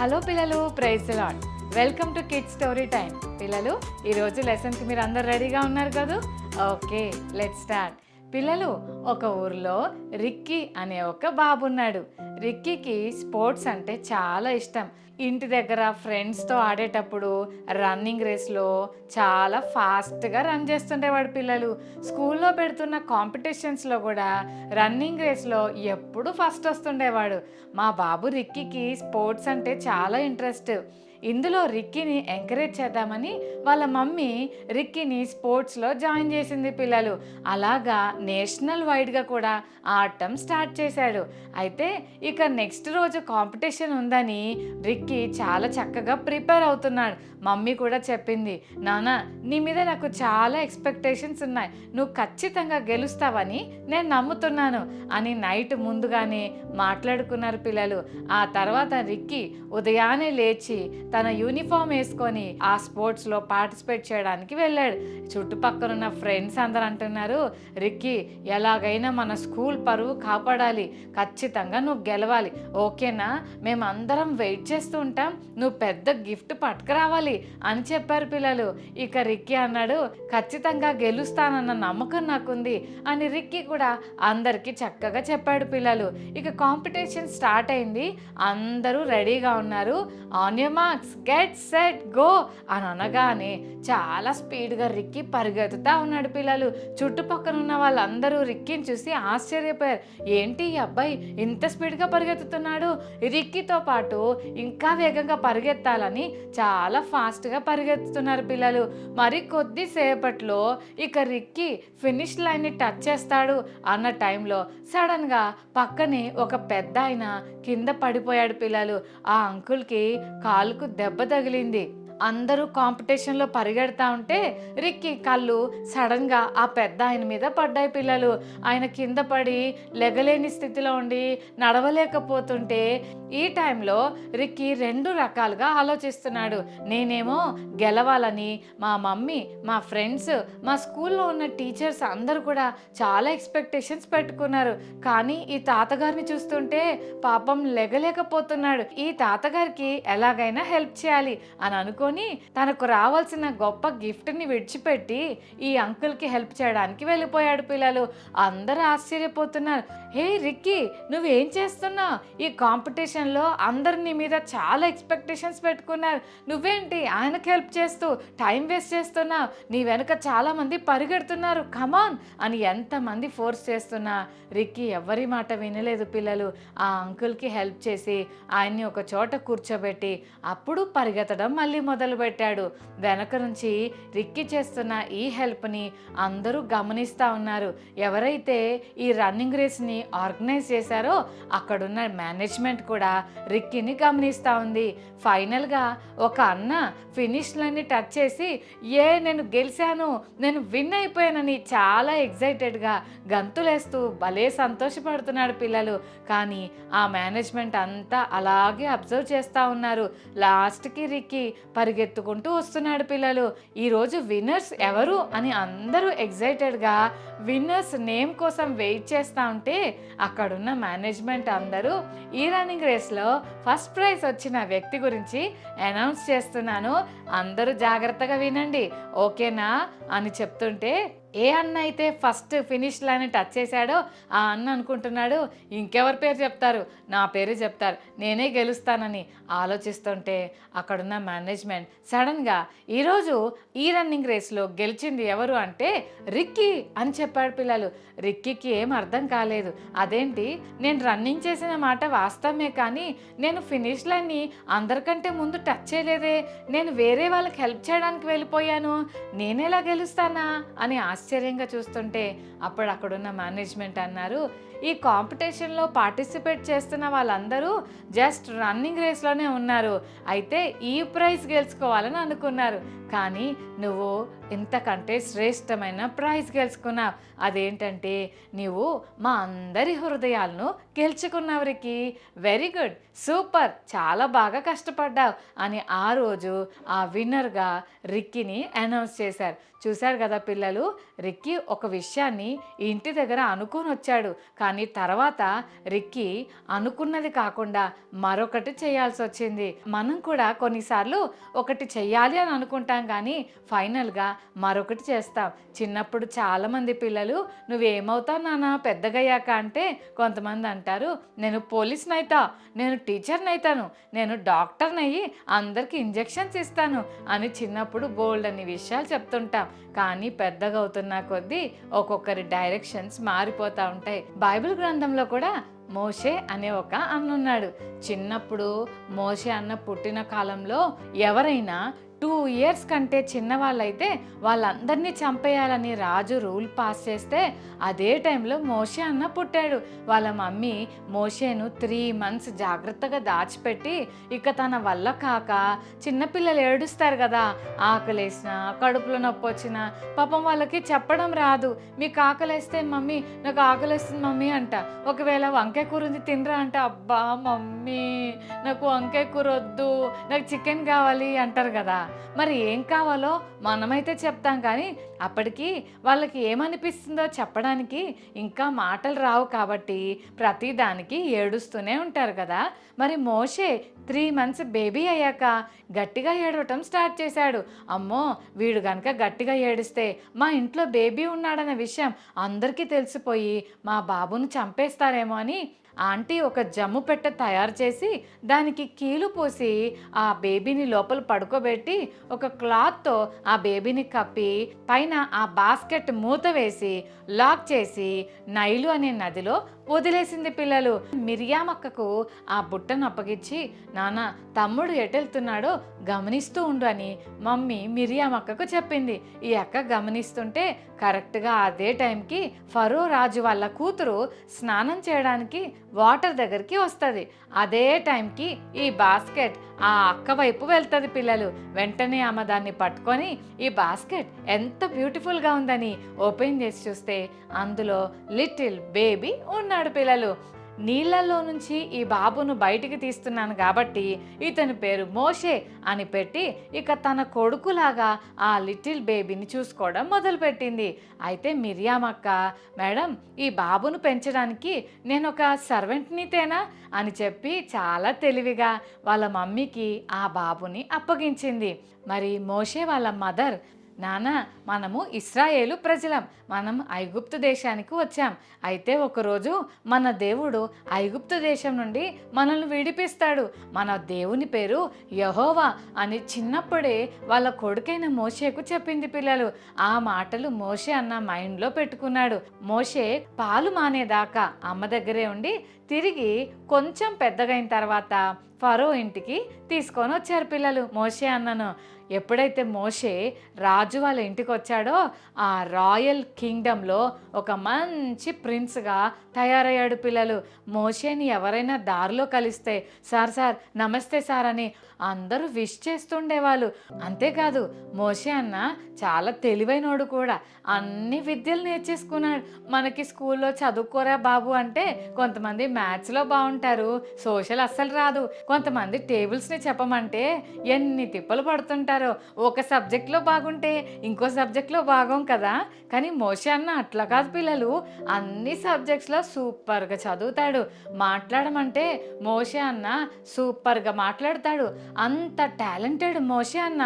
Hello పిల్లలు, praise the lord. Welcome to kids story time. పిల్లలు, ఈరోజు లెసన్కి మీరు అందరు రెడీగా ఉన్నారు కదా? Okay, let's start. పిల్లలు, ఒక ఊరిలో రిక్కీ అనే ఒక బాబు ఉన్నాడు. రిక్కీకి స్పోర్ట్స్ అంటే చాలా ఇష్టం. ఇంటి దగ్గర ఫ్రెండ్స్తో ఆడేటప్పుడు రన్నింగ్ రేస్లో చాలా ఫాస్ట్గా రన్ చేస్తుండేవాడు. పిల్లలు, స్కూల్లో పెడుతున్న కాంపిటీషన్స్లో కూడా రన్నింగ్ రేస్లో ఎప్పుడు ఫస్ట్ వస్తుండేవాడు. మా బాబు రిక్కీకి స్పోర్ట్స్ అంటే చాలా ఇంట్రెస్ట్. ఇందులో రిక్కీని ఎంకరేజ్ చేద్దామని వాళ్ళ మమ్మీ రిక్కీని స్పోర్ట్స్లో జాయిన్ చేసింది. పిల్లలు, అలాగా నేషనల్ వైడ్గా కూడా ఆడటం స్టార్ట్ చేశాడు. అయితే ఇక నెక్స్ట్ రోజు కాంపిటీషన్ ఉందని రిక్కీ చాలా చక్కగా ప్రిపేర్ అవుతున్నాడు. మమ్మీ కూడా చెప్పింది, నాన్న, నీ మీద నాకు చాలా ఎక్స్పెక్టేషన్స్ ఉన్నాయి, నువ్వు ఖచ్చితంగా గెలుస్తావని నేను నమ్ముతున్నాను అని నైట్ ముందుగానే మాట్లాడుకున్నారు. పిల్లలు, ఆ తర్వాత రిక్కీ ఉదయాన్నే లేచి తన యూనిఫామ్ వేసుకొని ఆ స్పోర్ట్స్లో పార్టిసిపేట్ చేయడానికి వెళ్ళాడు. చుట్టుపక్కల ఫ్రెండ్స్ అందరూ అంటున్నారు, రిక్కీ, ఎలాగైనా మన స్కూల్ పరువు కాపాడాలి, ఖచ్చితంగా నువ్వు గెలవాలి, ఓకేనా? మేమందరం వెయిట్ చేస్తూ ఉంటాం, నువ్వు పెద్ద గిఫ్ట్ పట్టుకురావాలి అని చెప్పారు. పిల్లలు, ఇక రిక్కీ అన్నాడు, ఖచ్చితంగా గెలుస్తానన్న నమ్మకం నాకుంది అని రిక్కీ కూడా అందరికీ చక్కగా చెప్పాడు. పిల్లలు, ఇక కాంపిటీషన్ స్టార్ట్ అయింది. అందరూ రెడీగా ఉన్నారు. On your marks, get set go అని అనగానే చాలా స్పీడ్గా రిక్కీ పరిగెత్తుతా ఉన్నాడు. పిల్లలు, చుట్టుపక్కల ఉన్న వాళ్ళందరూ రిక్కీని చూసి ఆశ్చర్యపోయారు. ఏంటి ఈ అబ్బాయి ఇంత స్పీడ్గా పరిగెత్తుతున్నాడు? రిక్కీతో పాటు ఇంకా వేగంగా పరిగెత్తాలని చాలా ఫాస్ట్గా పరిగెత్తుతున్నారు. పిల్లలు, మరి కొద్దిసేపట్లో ఇక రిక్కీ ఫినిష్ లైన్ని టచ్ చేస్తాడు అన్న టైంలో సడన్గా పక్కనే ఒక పెద్ద ఆయన కింద పడిపోయాడు. పిల్లలు, ఆ అంకుల్కి కాలుకు దెబ్బ తగిలింది. అందరూ కాంపిటీషన్లో పరిగెడతా ఉంటే రిక్కీ కళ్ళు సడన్గా ఆ పెద్ద ఆయన మీద పడ్డాయి. పిల్లలు, ఆయన కింద పడి లెగలేని స్థితిలో ఉండి నడవలేకపోతుంటే ఈ టైంలో రిక్కీ రెండు రకాలుగా ఆలోచిస్తున్నాడు. నేనేమో గెలవాలని మా మమ్మీ, మా ఫ్రెండ్స్, మా స్కూల్లో ఉన్న టీచర్స్ అందరూ కూడా చాలా ఎక్స్పెక్టేషన్స్ పెట్టుకున్నారు. కానీ ఈ తాతగారిని చూస్తుంటే పాపం లెగలేకపోతున్నాడు. ఈ తాతగారికి ఎలాగైనా హెల్ప్ చేయాలి అని అనుకుని తనకు రావాల్సిన గొప్ప గిఫ్ట్ని విడిచిపెట్టి ఈ అంకుల్కి హెల్ప్ చేయడానికి వెళ్ళిపోయాడు. పిల్లలు, అందరూ ఆశ్చర్యపోతున్నారు. హే రిక్కీ, నువ్వేం చేస్తున్నావు? ఈ కాంపిటీషన్లో అందరు నీ మీద చాలా ఎక్స్పెక్టేషన్స్ పెట్టుకున్నారు, నువ్వేంటి ఆయనకు హెల్ప్ చేస్తూ టైం వేస్ట్ చేస్తున్నావు? నీ వెనుక చాలామంది పరిగెడుతున్నారు, కమాన్ అని ఎంతమంది ఫోర్స్ చేస్తున్నా రిక్కీ ఎవరి మాట వినలేదు. పిల్లలు, ఆ అంకుల్కి హెల్ప్ చేసి ఆయన్ని ఒక చోట కూర్చోబెట్టి అప్పుడు పరిగెత్తడం మళ్ళీ మొదలుపెట్టాడు. వెనక నుంచి రిక్కీ చేస్తున్న ఈ హెల్ప్ని అందరూ గమనిస్తూ ఉన్నారు. ఎవరైతే ఈ రన్నింగ్ రేస్ని ఆర్గనైజ్ చేశారో అక్కడున్న మేనేజ్మెంట్ కూడా రిక్కీని గమనిస్తూ ఉంది. ఫైనల్గా ఒక అన్న ఫినిష్ లైన్ని టచ్ చేసి, నేను గెలిచాను, నేను విన్ అయిపోయానని చాలా ఎగ్జైటెడ్గా గంతులేస్తూ భలే సంతోషపడుతున్నాడు. పిల్లలు, కానీ ఆ మేనేజ్మెంట్ అంతా అలాగే అబ్జర్వ్ చేస్తూ ఉన్నారు. లాస్ట్కి రిక్కీ పరిగెత్తుకుంటూ వస్తున్నాడు. పిల్లలు, ఈరోజు విన్నర్స్ ఎవరు అని అందరూ ఎగ్జైటెడ్గా విన్నర్స్ నేమ్ కోసం వెయిట్ చేస్తూ ఉంటే అక్కడున్న మేనేజ్మెంట్ అందరూ ఈ రన్నింగ్ రేస్లో ఫస్ట్ ప్రైజ్ వచ్చిన వ్యక్తి గురించి అనౌన్స్ చేస్తున్నాను, అందరూ జాగ్రత్తగా వినండి, ఓకేనా అని చెప్తుంటే ఏ అన్న అయితే ఫస్ట్ ఫినిష్ లైన్ టచ్ చేశాడో ఆ అన్న అనుకుంటున్నాడు, ఇంకెవరి పేరు చెప్తారు, నా పేరు చెప్తారు, నేనే గెలుస్తానని ఆలోచిస్తుంటే అక్కడున్న మేనేజ్మెంట్ సడన్గా ఈరోజు ఈ రన్నింగ్ రేస్లో గెలిచింది ఎవరు అంటే రిక్కీ అని చెప్పాడు. పిల్లలు, రిక్కీకి ఏం అర్థం కాలేదు. అదేంటి, నేను రన్నింగ్ చేసిన మాట వాస్తవమే, కానీ నేను ఫినిష్ లైన్ని అందరికంటే ముందు టచ్ చేయలేదే, నేను వేరే వాళ్ళకి హెల్ప్ చేయడానికి వెళ్ళిపోయాను, నేనేలా గెలుస్తానా అని ఆశ్చర్యంగా చూస్తుంటే అప్పుడు అక్కడున్న మేనేజ్మెంట్ అన్నారు, ఈ కాంపిటీషన్లో పార్టిసిపేట్ చేస్తున్న వాళ్ళందరూ జస్ట్ రన్నింగ్ రేస్లోనే ఉన్నారు, అయితే ఈ ప్రైజ్ గెలుచుకోవాలని అనుకున్నారు, కానీ నువ్వు ఇంతకంటే శ్రేష్టమైన ప్రైజ్ గెలుచుకున్నావు. అదేంటంటే నీవు మా అందరి హృదయాలను గెలుచుకున్నావు రిక్కీ. వెరీ గుడ్, సూపర్, చాలా బాగా కష్టపడ్డావు అని ఆ రోజు ఆ విన్నర్గా రిక్కీని అనౌన్స్ చేశారు. చూశారు కదా పిల్లలు, రిక్కీ ఒక విషయాన్ని ఇంటి దగ్గర అనుకొని వచ్చాడు, కానీ తర్వాత రిక్కీ అనుకున్నది కాకుండా మరొకటి చేయాల్సి వచ్చింది. మనం కూడా కొన్నిసార్లు ఒకటి చెయ్యాలి అని అనుకుంటాం, కానీ ఫైనల్గా మరొకటి చేస్తాం. చిన్నప్పుడు చాలామంది పిల్లలు నువ్వేమవుతావు నాన్న పెద్దగయ్యాక అంటే, కొంతమంది అంటారు నేను పోలీస్ని అవుతా, నేను టీచర్ని అవుతాను, నేను డాక్టర్ని అయ్యి అందరికీ ఇంజెక్షన్స్ ఇస్తాను అని చిన్నప్పుడు బోల్డ్ అన్ని విషయాలు చెప్తుంటాం. కానీ పెద్దగా అవుతున్న కొద్దీ ఒక్కొక్కరి డైరెక్షన్స్ మారిపోతూ ఉంటాయి. బైబిల్ గ్రంథంలో కూడా మోషే అనే ఒక అన్న ఉన్నాడు. చిన్నప్పుడు మోషే అన్న పుట్టిన కాలంలో ఎవరైనా 2 years కంటే చిన్నవాళ్ళైతే వాళ్ళందరినీ చంపేయాలని రాజు రూల్ పాస్ చేస్తే అదే టైంలో మోషే అన్న పుట్టాడు. వాళ్ళ మమ్మీ మోషేను 3 months జాగ్రత్తగా దాచిపెట్టి, ఇక తన వల్ల కాక, చిన్నపిల్లలు ఏడుస్తారు కదా, ఆకలేసినా కడుపులో నొప్పి వచ్చినా పాపం వాళ్ళకి చెప్పడం రాదు. మీకు ఆకలేస్తే మమ్మీ నాకు ఆకలేస్తుంది మమ్మీ అంట. ఒకవేళ వంకాయ కూర ఉంది తినరా అంటే, అబ్బా మమ్మీ నాకు వంకాయ కూర వద్దు, నాకు చికెన్ కావాలి అంటారు కదా. మరి ఏం కావాలో మనమైతే చెప్తాం, కానీ అప్పటికి వాళ్ళకి ఏమనిపిస్తుందో చెప్పడానికి ఇంకా మాటలు రావు కాబట్టి ప్రతిదానికి ఏడుస్తూనే ఉంటారు కదా. మరి మోషే 3 months బేబీ అయ్యాక గట్టిగా ఏడవటం స్టార్ట్ చేశాడు. అమ్మో వీడు గనక గట్టిగా ఏడిస్తే మా ఇంట్లో బేబీ ఉన్నాడన్న విషయం అందరికీ తెలిసిపోయి మా బాబును చంపేస్తారేమో అని ఆంటీ ఒక జమ్ము పెట్టె తయారు చేసి దానికి కీలు పోసి ఆ బేబీని లోపల పడుకోబెట్టి ఒక క్లాత్తో ఆ బేబీని కప్పి పైన ఆ బాస్కెట్ మూత వేసి లాక్ చేసి నైలు అనే నదిలో వదిలేసింది పిల్లలు. మిరియామక్కకు ఆ బుట్టను అప్పగించి, నాన్న తమ్ముడు ఎటెళ్తున్నాడో గమనిస్తూ ఉండు అని మమ్మీ మిరియామక్కకు చెప్పింది. ఈ అక్క గమనిస్తుంటే కరెక్ట్గా అదే టైంకి ఫరో రాజు వాళ్ళ కూతురు స్నానం చేయడానికి వాటర్ దగ్గరికి వస్తుంది. అదే టైంకి ఈ బాస్కెట్ ఆ అక్క వైపు వెళ్తుంది పిల్లలు. వెంటనే ఆమె దాన్ని పట్టుకొని, ఈ బాస్కెట్ ఎంత బ్యూటిఫుల్గా ఉందని ఓపెన్ చేసి చూస్తే అందులో లిటిల్ బేబీ ఉన్నాడు పిల్లలు. నీళ్ళల్లో నుంచి ఈ బాబును బయటికి తీస్తున్నాను కాబట్టి ఇతని పేరు మోషే అని పెట్టి ఇక తన కొడుకులాగా ఆ లిటిల్ బేబీని చూసుకోవడం మొదలుపెట్టింది. అయితే మిరియామక్క, మేడం ఈ బాబును పెంచడానికి నేను ఒక సర్వెంట్ని తేనా అని చెప్పి చాలా తెలివిగా వాళ్ళ మమ్మీకి ఆ బాబుని అప్పగించింది. మరి మోషే వాళ్ళ మదర్, నాన్న మనము ఇశ్రాయేలు ప్రజలం, మనం ఐగుప్తు దేశానికి వచ్చాం. అయితే ఒకరోజు మన దేవుడు ఐగుప్తు దేశం నుండి మనల్ని విడిపిస్తాడు, మన దేవుని పేరు యెహోవా అని చిన్నప్పుడే వాళ్ళ కొడుకైన మోషేకు చెప్పింది పిల్లలు. ఆ మాటలు మోషే అన్న మైండ్లో పెట్టుకున్నాడు. మోషే పాలు మానేదాకా అమ్మ దగ్గరే ఉండి తిరిగి కొంచెం పెద్దగైన తర్వాత ఫరో ఇంటికి తీసుకొని వచ్చారు పిల్లలు మోషే అన్నను. ఎప్పుడైతే మోషే రాజు వాళ్ళ ఇంటికి వచ్చాడో ఆ రాయల్ కింగ్డమ్లో ఒక మంచి ప్రిన్స్గా తయారయ్యాడు పిల్లలు. మోషేని ఎవరైనా దారిలో కలిస్తే సార్ సార్ నమస్తే సార్ అని అందరూ విష్ చేస్తుండేవాళ్ళు. అంతేకాదు మోషే అన్న చాలా తెలివైనోడు కూడా, అన్ని విద్యలు నేర్చేసుకున్నాడు. మనకి స్కూల్లో చదువుకోరా బాబు అంటే కొంతమంది మ్యాథ్స్లో బాగుంటారు, సోషల్ అస్సలు రాదు. కొంతమంది టేబుల్స్ని చెప్పమంటే ఎన్ని తిప్పలు పడుతుంటారో. ఒక సబ్జెక్ట్లో బాగుంటే ఇంకో సబ్జెక్ట్లో బాగోం కదా. కానీ మోషే అన్న అట్లా కాదు పిల్లలు, అన్ని సబ్జెక్ట్స్లో సూపర్గా చదువుతాడు. మాట్లాడమంటే మోషే అన్న సూపర్గా మాట్లాడతాడు. అంత టాలెంటెడ్ మోషే అన్న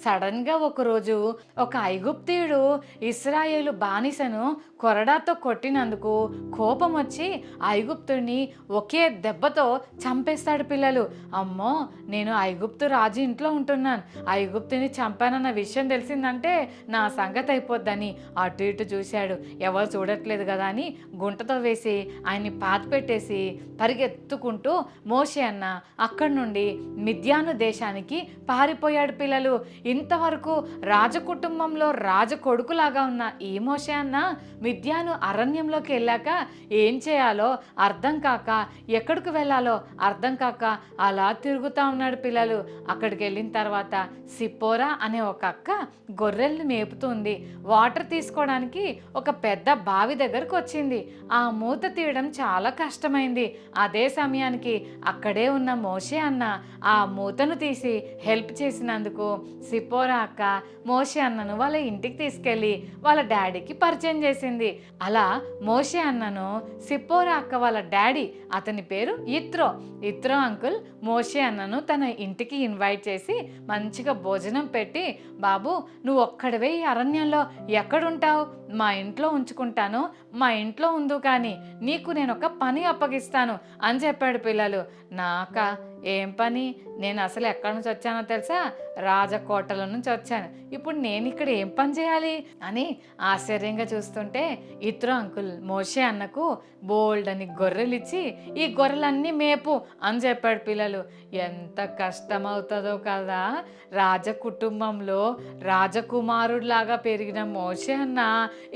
సడన్గా ఒకరోజు ఒక ఐగుప్తీయుడు ఇశ్రాయేలు బానిసను కొరడాతో కొట్టినందుకు కోపం వచ్చి ఐగుప్తుడిని ఒకే దెబ్బతో చంపేస్తాడు పిల్లలు. అమ్మో నేను ఐగుప్తు రాజు ఇంట్లో ఉంటున్నాను, ఐగుప్తుని చంపానన్న విషయం తెలిసిందంటే నా సంగతి అయిపోద్దని అటు ఇటు చూశాడు. ఎవరు చూడట్లేదు కదా అని గుంటతో వేసి ఆయన్ని పాతి పెట్టేసి పరిగెత్తుకుంటూ మోషే అన్న అక్కడి నుండి మిద్యాను దేశానికి పారిపోయాడు పిల్లలు. ఇంతవరకు రాజకుటుంబంలో రాజ కొడుకులాగా ఉన్న ఈ మోషే అన్న మిద్యాను అరణ్యంలోకి వెళ్ళాక ఏం చేయాలో అర్థం కాక, ఎక్కడికి వెళ్ళాలో అర్థం కాక అలా తిరుగుతూ ఉన్నాడు పిల్లలు. అక్కడికి వెళ్ళిన తర్వాత సిప్పోరా అనే ఒక అక్క గొర్రెల్ని మేపుతుంది. వాటర్ తీసుకోవడానికి ఒక పెద్ద బావి దగ్గరకు వచ్చింది. ఆ మూత తీయడం చాలా కష్టమైంది. అదే సమయానికి అక్కడే ఉన్న మోషే అన్న ఆ మూతను తీసి హెల్ప్ చేసినందుకు సిప్పోరా అక్క మోషే అన్నను వాళ్ళ ఇంటికి తీసుకెళ్ళి వాళ్ళ డాడీకి పరిచయం చేసింది. అలా మోషే అన్నను సిప్పోరా అక్క వాళ్ళ డాడీ, అతని పేరు ఇత్రో అంకుల్, మోషే అన్నను తన ఇంటికి ఇన్వైట్ చేసి మంచిగా భోజనం పెట్టి, బాబు నువ్వు ఒక్కడివే ఈ అరణ్యంలో ఎక్కడుంటావు, మా ఇంట్లో ఉంచుకుంటాను, మా ఇంట్లో ఉండు, కానీ నీకు నేను ఒక పని అప్పగిస్తాను అని చెప్పాడు. పిల్లలు, నాకా ఏం పని, నేను అసలు ఎక్కడి నుంచి వచ్చానో తెలుసా, రాజకోటల నుంచి వచ్చాను, ఇప్పుడు నేను ఇక్కడ ఏం పని చేయాలి అని ఆశ్చర్యంగా చూస్తుంటే ఇత్రో అంకుల్ మోషే అన్నకు బోల్డ్ అని గొర్రెలు ఇచ్చి ఈ గొర్రెలన్నీ మేపు అని చెప్పాడు. పిల్లలు, ఎంత కష్టమవుతుందో కదా, రాజ కుటుంబంలో రాజకుమారుడిలాగా పెరిగిన మోషే అన్న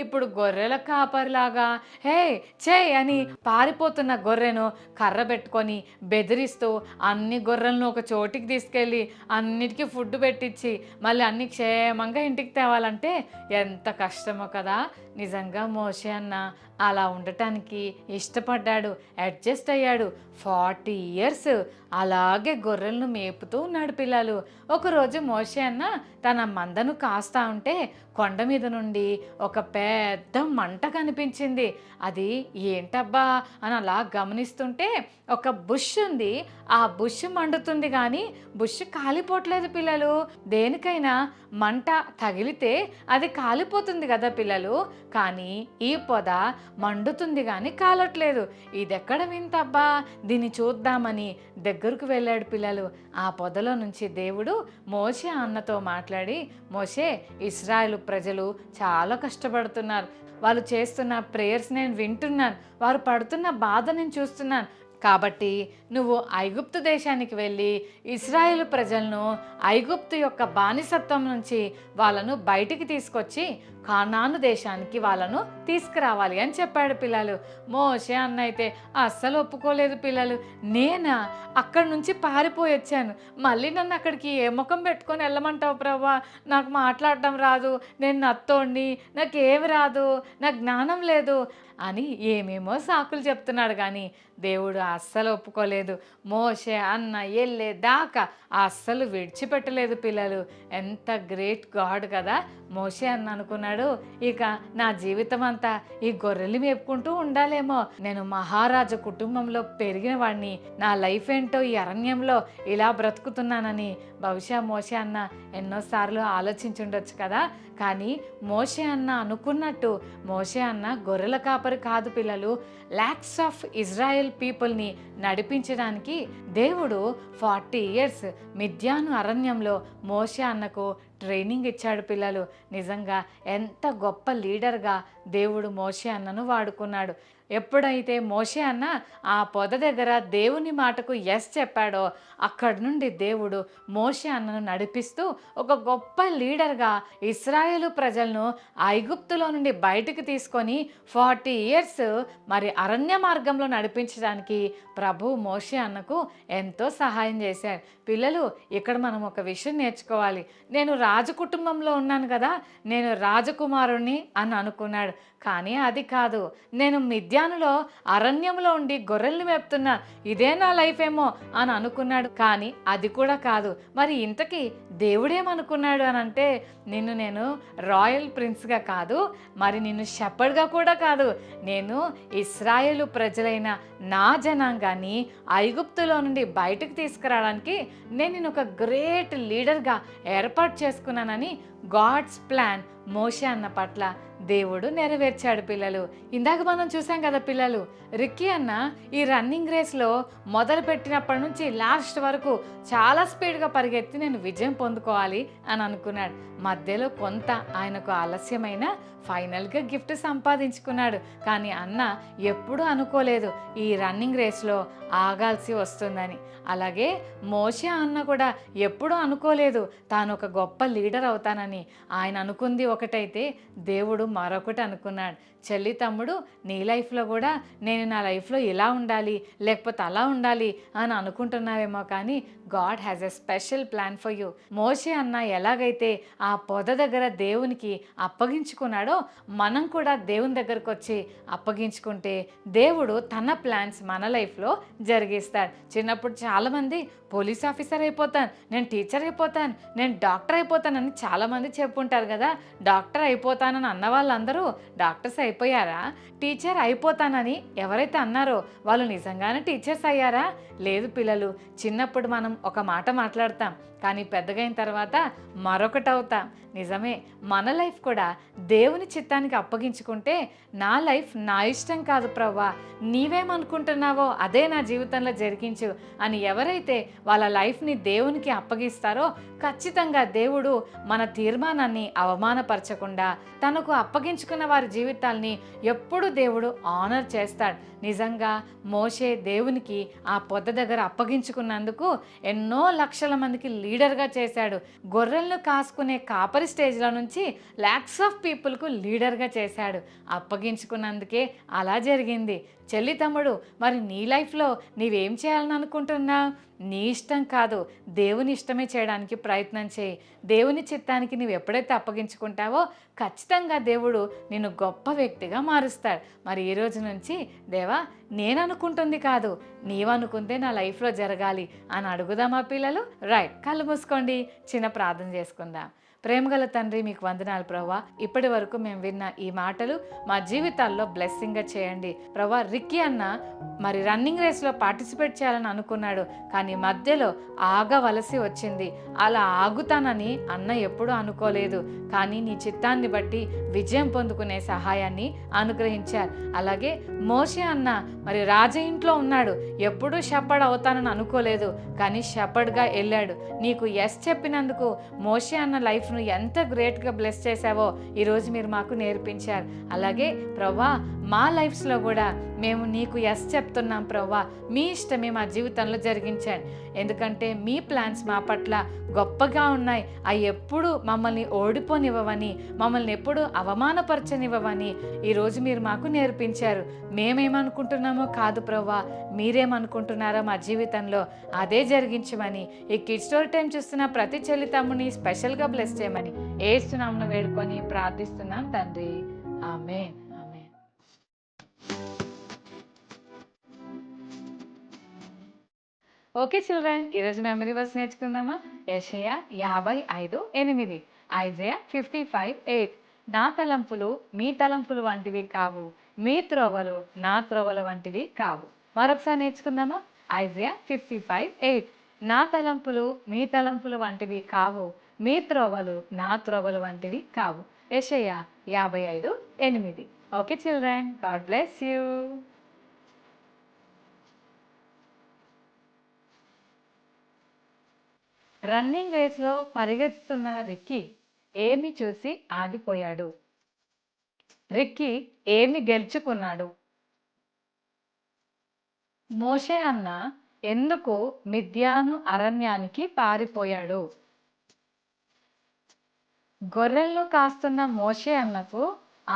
ఇప్పుడు గొర్రెల కాపరిలాగా హే చే అని పారిపోతున్న గొర్రెను కర్ర పెట్టుకొని బెదిరిస్తూ అన్ని గొర్రెలను ఒక చోటికి తీసుకెళ్ళి అన్నిటికీ ఫుడ్ పెట్టించి మళ్ళీ అన్ని క్షేమంగా ఇంటికి తేవాలంటే ఎంత కష్టమో కదా. నిజంగా మోషే అన్న అలా ఉండటానికి ఇష్టపడ్డాడు, అడ్జస్ట్ అయ్యాడు. 40 years అలాగే గొర్రెలను మేపుతూ ఉన్నాడు. పిల్లలు, ఒకరోజు మోషే అన్న తన మందను కాస్తా ఉంటే కొండ మీద నుండి ఒక పెద్ద మంట కనిపించింది. అది ఏంటబ్బా అని అలా గమనిస్తుంటే ఒక బుష్ ఉంది. ఆ బుష్ మండుతుంది కానీ బుష్ కాలిపోవట్లేదు. పిల్లలు, దేనికైనా మంట తగిలితే అది కాలిపోతుంది కదా పిల్లలు, కానీ ఈ పొద మండుతుంది కానీ కాలట్లేదు. ఇది ఎక్కడ వింతబ్బా, దీన్ని చూద్దామని దగ్గరకు వెళ్ళాడు. పిల్లలు, ఆ పొదలో నుంచి దేవుడు మోషే అన్నతో మాట్లాడి, మోషే, ఇశ్రాయేలు ప్రజలు చాలా కష్టపడుతున్నారు, వాళ్ళు చేస్తున్న ప్రేయర్స్ నేను వింటున్నాను, వారు పడుతున్న బాధ నేను చూస్తున్నాను, కాబట్టి నువ్వు ఐగుప్తు దేశానికి వెళ్ళి ఇశ్రాయేలు ప్రజలను ఐగుప్తు యొక్క బానిసత్వం నుంచి వాళ్ళను బయటికి తీసుకొచ్చి కానాను దేశానికి వాళ్ళను తీసుకురావాలి అని చెప్పాడు. పిల్లలు, మోషే అన్న అయితే అస్సలు ఒప్పుకోలేదు. పిల్లలు, నేనా అక్కడి నుంచి పారిపోయి వచ్చాను, మళ్ళీ నన్ను అక్కడికి ఏ ముఖం పెట్టుకొని వెళ్ళమంటావు ప్రభా, నాకు మాట్లాడటం రాదు, నేను నత్తోడిని, నాకేమి రాదు, నాకు జ్ఞానం లేదు అని ఏమేమో సాకులు చెప్తున్నాడు. కానీ దేవుడు అస్సలు ఒప్పుకోలేదు. మోషే అన్న వెళ్ళే దాకా అస్సలు విడిచిపెట్టలేదు. పిల్లలు, ఎంత గ్రేట్ గాడ్ కదా. మోషే అన్న అనుకున్నాడు, ఇక నా జీవితం అంతా ఈ గొర్రెలు మేపుకుంటూ ఉండాలేమో, నేను మహారాజు కుటుంబంలో పెరిగిన వాడిని, నా లైఫ్ ఏంటో ఈ అరణ్యంలో ఇలా బ్రతుకుతున్నానని బహుశా మోషే అన్న ఎన్నోసార్లు ఆలోచించుండొచ్చు కదా. కానీ మోషే అన్న అనుకున్నట్టు మోషే అన్న గొర్రెల కాపరి కాదు. పిల్లలు, లాక్స్ ఆఫ్ ఇజ్రాయెల్ పీపుల్ని నడిపించడానికి దేవుడు 40 years మిద్యాను అరణ్యంలో మోషే అన్నకు ట్రైనింగ్ ఇచ్చాడు. పిల్లలు, నిజంగా ఎంత గొప్ప లీడర్గా దేవుడు మోషే అన్నను వాడుకున్నాడు. ఎప్పుడైతే మోషే అన్న ఆ పొద దగ్గర దేవుని మాటకు ఎస్ చెప్పాడో అక్కడి నుండి దేవుడు మోషే అన్నను నడిపిస్తూ ఒక గొప్ప లీడర్గా ఇశ్రాయేలు ప్రజలను ఐగుప్తులో నుండి బయటికి తీసుకొని 40 years మరి అరణ్య మార్గంలో నడిపించడానికి ప్రభు మోషే అన్నకు ఎంతో సహాయం చేశాడు. పిల్లలు, ఇక్కడ మనం ఒక విషయం నేర్చుకోవాలి. నేను రాజు కుటుంబంలో ఉన్నాను కదా, నేను రాజకుమారుణ్ణి అని అనుకున్నాడు. కానీ అది కాదు, నేను మిద్యానులో అరణ్యంలో ఉండి గొర్రెల్ని మేపుతున్నా, ఇదే నా లైఫ్ ఏమో అని అనుకున్నాడు. కానీ అది కూడా కాదు. మరి ఇంతకీ దేవుడేమనుకున్నాడు అని అంటే, నిన్ను నేను రాయల్ ప్రిన్స్గా కాదు, మరి నిన్ను షెపర్డ్గా కూడా కాదు, నేను ఇశ్రాయేలు ప్రజలైన నా జనాంగాన్ని ఐగుప్తులో నుండి బయటకు తీసుకురావడానికి నేను నిన్ను ఒక గ్రేట్ లీడర్గా ఏర్పాటు చేసుకున్నానని గాడ్స్ ప్లాన్ మోషే అన్న పట్ల దేవుడు నెరవేర్చాడు. పిల్లలు, ఇందాక మనం చూసాం కదా పిల్లలు, రిక్కీ అన్న ఈ రన్నింగ్ రేస్లో మొదలు పెట్టినప్పటి నుంచి లాస్ట్ వరకు చాలా స్పీడ్గా పరిగెత్తి నేను విజయం పొందుకోవాలి అని అనుకున్నాడు. మధ్యలో కొంత ఆయనకు ఆలస్యమైన ఫైనల్గా గిఫ్ట్ సంపాదించుకున్నాడు. కానీ అన్న ఎప్పుడూ అనుకోలేదు ఈ రన్నింగ్ రేస్లో ఆగాల్సి వస్తుందని. అలాగే మోషే అన్న కూడా ఎప్పుడూ అనుకోలేదు తాను ఒక గొప్ప లీడర్ అవుతానని. ఆయన అనుకుంది ఒకటైతే దేవుడు మరొకటి అనుకున్నాడు. చెల్లి తమ్ముడు నీ లైఫ్లో కూడా నేను నా లైఫ్లో ఇలా ఉండాలి లేకపోతే అలా ఉండాలి అని అనుకుంటున్నావేమో, కానీ God has a special plan for you. మోషే అన్న ఎలాగైతే ఆ పొద దగ్గర దేవునికి అప్పగించుకున్నాడో మనం కూడా దేవుని దగ్గరకు వచ్చి అప్పగించుకుంటే దేవుడు తన ప్లాన్స్ మన లైఫ్లో జరిగిస్తాడు. చిన్నప్పుడు చాలామంది పోలీస్ ఆఫీసర్ అయిపోతాను, నేను టీచర్ అయిపోతాను, నేను డాక్టర్ అయిపోతానని చాలామంది చెప్పుంటారు కదా. డాక్టర్ అయిపోతానని అన్న వాళ్ళందరూ డాక్టర్స్ అయిపోయారా? టీచర్ అయిపోతానని ఎవరైతే అన్నారో వాళ్ళు నిజంగానే టీచర్స్ అయ్యారా? లేదు పిల్లలు, చిన్నప్పుడు మనం ఒక మాట మాట్లాడతాం, కానీ పెద్దగైన తర్వాత మరొకటి అవుతాం. నిజమే, మన లైఫ్ కూడా దేవుని చిత్తానికి అప్పగించుకుంటే నా లైఫ్ నా ఇష్టం కాదు ప్రభువా, నీవేమనుకుంటున్నావో అదే నా జీవితంలో జరిగించు అని ఎవరైతే వాళ్ళ లైఫ్ని దేవునికి అప్పగిస్తారో ఖచ్చితంగా దేవుడు మన తీర్మానాన్ని అవమానపరచకుండా తనకు అప్పగించుకున్న వారి జీవితాల్ని ఎప్పుడు దేవుడు ఆనర్ చేస్తాడు. నిజంగా మోషే దేవునికి ఆ పొద దగ్గర అప్పగించుకున్నందుకు ఎన్నో లక్షల మందికి లీడర్గా చేశాడు. గొర్రెలను కాసుకునే కాపరి స్టేజ్లో నుంచి ల్యాక్స్ ఆఫ్ పీపుల్కు లీడర్గా చేశాడు. అప్పగించుకున్నందుకే అలా జరిగింది. చెల్లి తమ్ముడు, మరి నీ లైఫ్లో నీవేం చేయాలని అనుకుంటున్నావు? నీ ఇష్టం కాదు, దేవుని ఇష్టమే చేయడానికి ప్రయత్నం చేయి. దేవుని చిత్తానికి నువ్వు ఎప్పుడైతే అప్పగించుకుంటావో ఖచ్చితంగా దేవుడు నిన్ను గొప్ప వ్యక్తిగా మారుస్తాడు. మరి ఈ రోజు నుంచి దేవా, నేను అనుకుంటుంది కాదు, నీవనుకుంటే నా లైఫ్లో జరగాలి అని అడుగుదామా పిల్లలు? రైట్, కళ్ళు మూసుకోండి, చిన్న ప్రార్థన చేసుకుందాం. ప్రేమగల తండ్రి, మీకు వందనాలు ప్రభువా. ఇప్పటి వరకు మేము విన్న ఈ మాటలు మా జీవితాల్లో బ్లెస్సింగ్గా చేయండి ప్రభువా. రిక్కీ అన్న మరి రన్నింగ్ రేస్లో పార్టిసిపేట్ చేయాలని అనుకున్నాడు, కానీ మధ్యలో ఆగవలసి వచ్చింది. అలా ఆగుతానని అన్న ఎప్పుడూ అనుకోలేదు, కానీ నీ చిత్తాన్ని బట్టి విజయం పొందుకునే సహాయాన్ని అనుగ్రహించారు. అలాగే మోషే అన్న మరి రాజ ఇంట్లో ఉన్నాడు, ఎప్పుడూ షెపర్డ్ అవుతానని అనుకోలేదు, కానీ షెపర్డ్గా వెళ్ళాడు. నీకు ఎస్ చెప్పినందుకు మోషే అన్న లైఫ్ను ఎంత గ్రేట్గా బ్లెస్ చేశావో ఈరోజు మీరు మాకు నేర్పించారు. అలాగే ప్రవ్వా, మా లైఫ్స్లో కూడా మేము నీకు ఎస్ చెప్తున్నాం ప్రవ్వా. మీ ఇష్టమే మా జీవితంలో జరిగించండి, ఎందుకంటే మీ ప్లాన్స్ మా పట్ల గొప్పగా ఉన్నాయి. అవి ఎప్పుడు మమ్మల్ని ఓడిపోనివ్వవని, మమ్మల్ని ఎప్పుడు అవమానపరచనివ్వవని ఈరోజు మీరు మాకు నేర్పించారు. మేమేమనుకుంటున్నామో కాదు ప్రవ్వా, మీరేమనుకుంటున్నారో మా జీవితంలో అదే జరిగించమని ఈ కిడ్ స్టోరీ టైం చూస్తున్న ప్రతి చెల్లి తమ్ముని స్పెషల్గా బ్లెస్ చేయమని ఏస్తున్నాంను వేడుకొని ప్రార్థిస్తున్నాం తండ్రి, ఆమేన్. ఓకే చిల్డ్రన్, ఈరోజు మెమరీ వర్స్ నేర్చుకుందామా? యెషయా 55:8, ఐజయా 55:8. నా తలంపులు మీ తలంపులు వంటివి కావు, మీ త్రోవలు నా త్రోవల వంటివి కావు. మరొకసారి నేర్చుకుందామా? ఐజయా 55:8. నా తలంపులు మీ తలంపులు వంటివి కావు, మీ త్రోవలు నా త్రోవలు వంటివి కావు. యెషయా 55:8. Okay children, God bless you. Running రేస్లో పరిగెత్తుతున్న రిక్కీ ఏమి చూసి ఆగిపోయాడు? రిక్కీ ఏమి గెలుచుకున్నాడు? మోషే అన్న ఎందుకు మిద్యాను అరణ్యానికి పారిపోయాడు? గొర్రెలను కాస్తున్న మోషే అన్నకు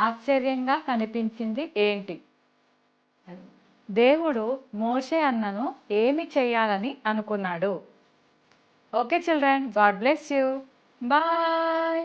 ఆశ్చర్యంగా కనిపించింది ఏంటి? దేవుడు మోషే అన్నను ఏమి చేయాలని అనుకున్నాడు? Okay children, God bless you. Bye.